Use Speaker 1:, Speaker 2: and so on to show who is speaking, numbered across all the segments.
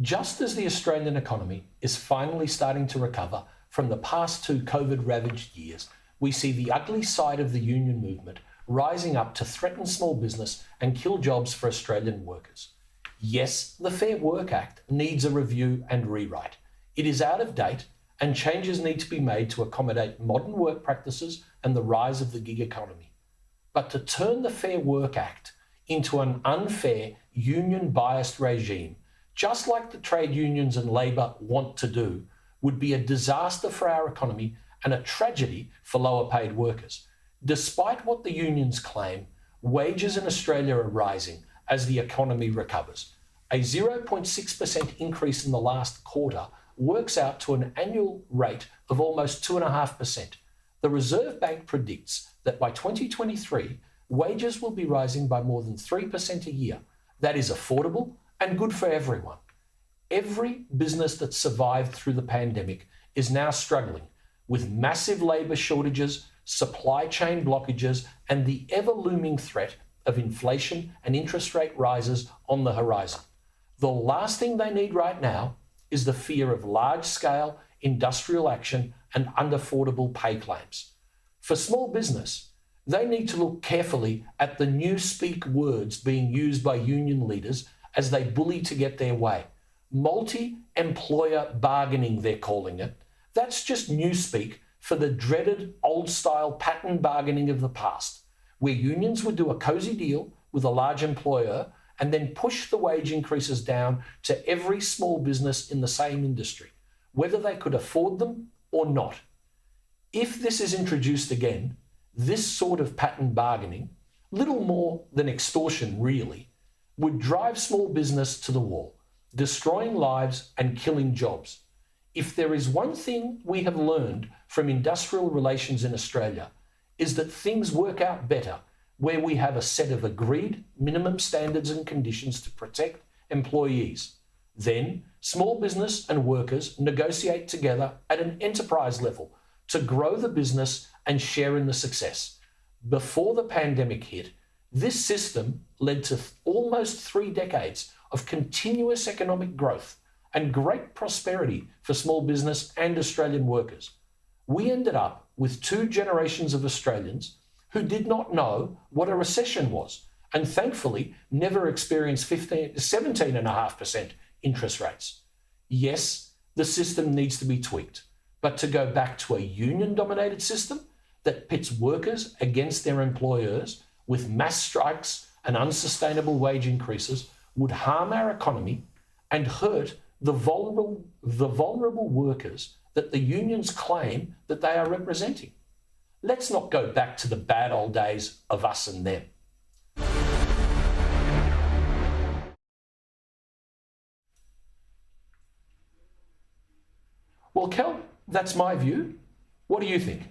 Speaker 1: Just as the Australian economy is finally starting to recover from the past 2 COVID-ravaged years, we see the ugly side of the union movement rising up to threaten small business and kill jobs for Australian workers. Yes, the Fair Work Act needs a review and rewrite. It is out of date and changes need to be made to accommodate modern work practices and the rise of the gig economy. But to turn the Fair Work Act into an unfair, union-biased regime, just like the trade unions and Labor want to do, would be a disaster for our economy and a tragedy for lower paid workers. Despite what the unions claim, wages in Australia are rising as the economy recovers. A 0.6% increase in the last quarter works out to an annual rate of almost 2.5%. The Reserve Bank predicts that by 2023, wages will be rising by more than 3% a year. That is affordable and good for everyone. Every business that survived through the pandemic is now struggling with massive labour shortages, supply chain blockages, and the ever-looming threat of inflation and interest rate rises on the horizon. The last thing they need right now is the fear of large-scale industrial action and unaffordable pay claims. For small business, they need to look carefully at the newspeak words being used by union leaders as they bully to get their way. Multi-employer bargaining, they're calling it. That's just newspeak for the dreaded old-style pattern bargaining of the past, where unions would do a cosy deal with a large employer and then push the wage increases down to every small business in the same industry, whether they could afford them or not. If this is introduced again, this sort of pattern bargaining, little more than extortion really, would drive small business to the wall, destroying lives and killing jobs. If there is one thing we have learned from industrial relations in Australia, is that things work out better where we have a set of agreed minimum standards and conditions to protect employees. Then, small business and workers negotiate together at an enterprise level to grow the business and share in the success. Before the pandemic hit, this system led to almost 3 decades of continuous economic growth and great prosperity for small business and Australian workers. We ended up with 2 generations of Australians who did not know what a recession was and thankfully never experienced 17.5% interest rates. Yes, the system needs to be tweaked, but to go back to a union-dominated system that pits workers against their employers with mass strikes and unsustainable wage increases would harm our economy and hurt the vulnerable workers that the unions claim that they are representing. Let's not go back to the bad old days of us and them. Well, Kel, that's my view. What do you think?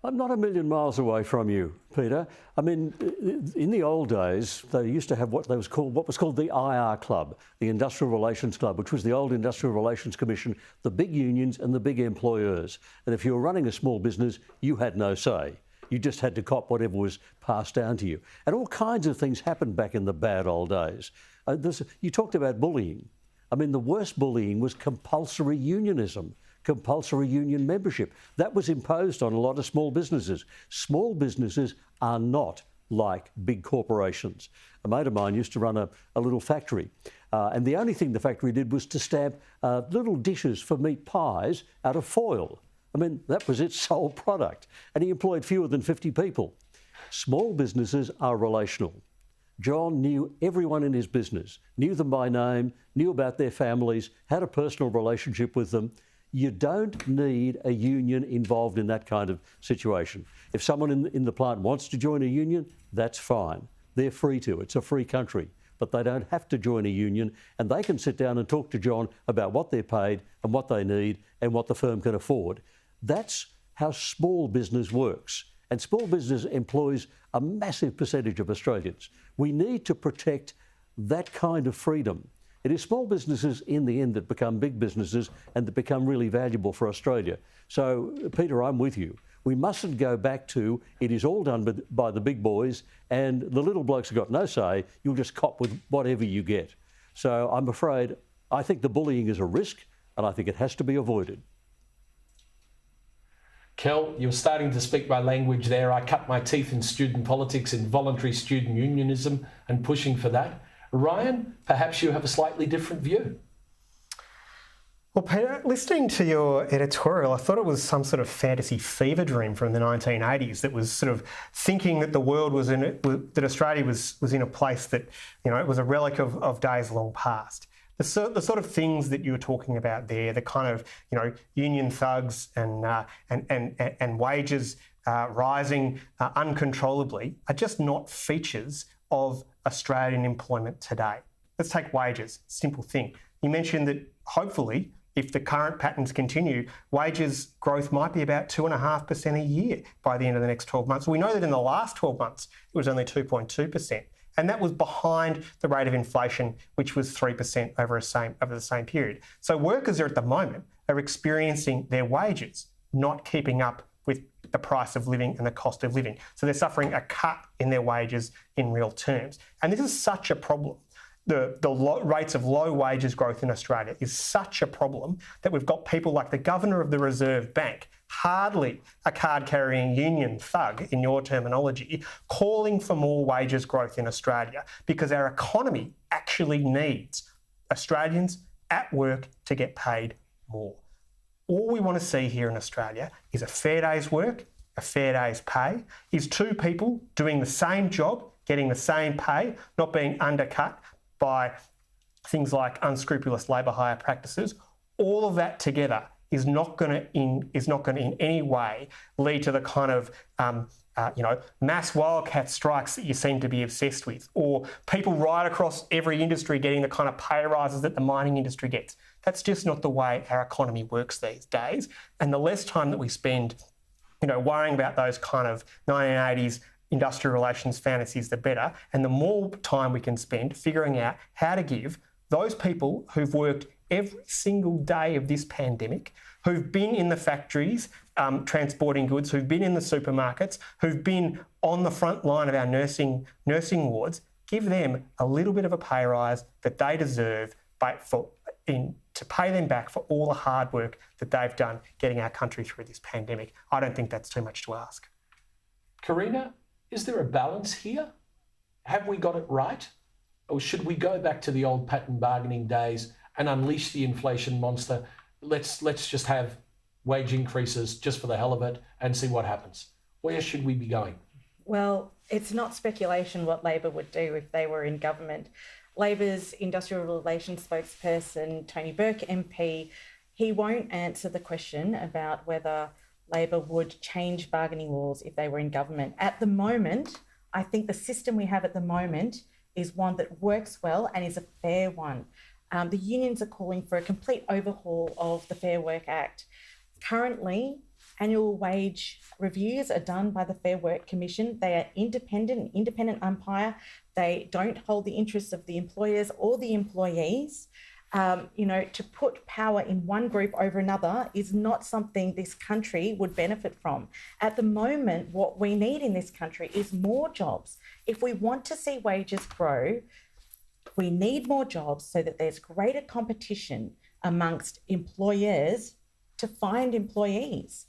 Speaker 2: I'm not a million miles away from you, Peter. I mean, in the old days, they used to have what was called the IR Club, the Industrial Relations Club, which was the old Industrial Relations Commission, the big unions and the big employers. And if you were running a small business, you had no say. You just had to cop whatever was passed down to you. And all kinds of things happened back in the bad old days. You talked about bullying. I mean, the worst bullying was compulsory unionism. Compulsory union membership. That was imposed on a lot of small businesses. Small businesses are not like big corporations. A mate of mine used to run a little factory, and the only thing the factory did was to stamp little dishes for meat pies out of foil. I mean, that was its sole product, and he employed fewer than 50 people. Small businesses are relational. John knew everyone in his business, knew them by name, knew about their families, had a personal relationship with them. You don't need a union involved in that kind of situation. If someone in the plant wants to join a union, that's fine. They're free to. It's a free country. But they don't have to join a union, and they can sit down and talk to John about what they're paid and what they need and what the firm can afford. That's how small business works. And small business employs a massive percentage of Australians. We need to protect that kind of freedom. It is small businesses in the end that become big businesses and that become really valuable for Australia. So, Peter, I'm with you. We mustn't go back to it is all done by the big boys and the little blokes have got no say. You'll just cop with whatever you get. So I'm afraid I think the bullying is a risk, and I think it has to be avoided.
Speaker 1: Kel, you're starting to speak my language there. I cut my teeth in student politics, in voluntary student unionism and pushing for that. Ryan, perhaps you have a slightly different view.
Speaker 3: Well, Peter, listening to your editorial, I thought it was some sort of fantasy fever dream from the 1980s that was sort of thinking that the world was that Australia was in a place that, it was a relic of days long past. The sort of things that you were talking about there, the kind of, union thugs and wages rising uncontrollably are just not features of Australian employment today. Let's take wages, simple thing. You mentioned that hopefully, if the current patterns continue, wages growth might be about 2.5% a year by the end of the next 12 months. We know that in the last 12 months, it was only 2.2%. And that was behind the rate of inflation, which was 3% over the same period. So workers at the moment are experiencing their wages not keeping up with the price of living and the cost of living. So they're suffering a cut in their wages in real terms. And this is such a problem. The rates of low wages growth in Australia is such a problem that we've got people like the Governor of the Reserve Bank, hardly a card-carrying union thug in your terminology, calling for more wages growth in Australia because our economy actually needs Australians at work to get paid more. All we want to see here in Australia is a fair day's work, a fair day's pay, is two people doing the same job, getting the same pay, not being undercut by things like unscrupulous labour hire practices. All of that together is not going to in any way lead to the kind of mass wildcat strikes that you seem to be obsessed with, or people right across every industry getting the kind of pay rises that the mining industry gets. That's just not the way our economy works these days. And the less time that we spend, worrying about those kind of 1980s industrial relations fantasies, the better. And the more time we can spend figuring out how to give those people who've worked every single day of this pandemic, who've been in the factories transporting goods, who've been in the supermarkets, who've been on the front line of our nursing wards, give them a little bit of a pay rise that they deserve to pay them back for all the hard work that they've done getting our country through this pandemic. I don't think that's too much to ask.
Speaker 1: Karina, is there a balance here? Have we got it right? Or should we go back to the old pattern bargaining days and unleash the inflation monster? Let's just have wage increases just for the hell of it and see what happens. Where should we be going?
Speaker 4: Well, it's not speculation what Labor would do if they were in government. Labor's industrial relations spokesperson, Tony Burke MP, he won't answer the question about whether Labor would change bargaining laws if they were in government. At the moment, I think the system we have at the moment is one that works well and is a fair one. The unions are calling for a complete overhaul of the Fair Work Act. Currently, annual wage reviews are done by the Fair Work Commission. They are independent umpire. They don't hold the interests of the employers or the employees. To put power in one group over another is not something this country would benefit from. At the moment, what we need in this country is more jobs. If we want to see wages grow, we need more jobs so that there's greater competition amongst employers to find employees.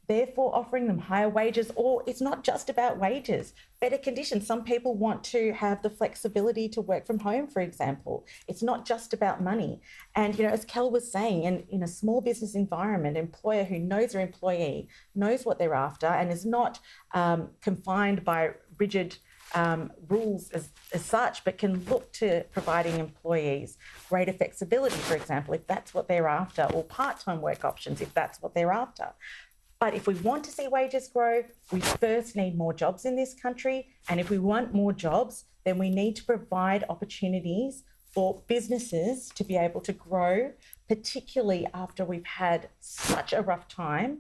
Speaker 4: Therefore, offering them higher wages, or it's not just about wages, better conditions. Some people want to have the flexibility to work from home, for example. It's not just about money. And, as Kel was saying, in a small business environment, an employer who knows their employee, knows what they're after, and is not confined by rigid rules as such, but can look to providing employees greater flexibility, for example, if that's what they're after, or part-time work options, if that's what they're after. But if we want to see wages grow, we first need more jobs in this country. And if we want more jobs, then we need to provide opportunities for businesses to be able to grow, particularly after we've had such a rough time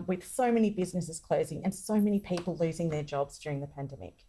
Speaker 4: with so many businesses closing and so many people losing their jobs during the pandemic.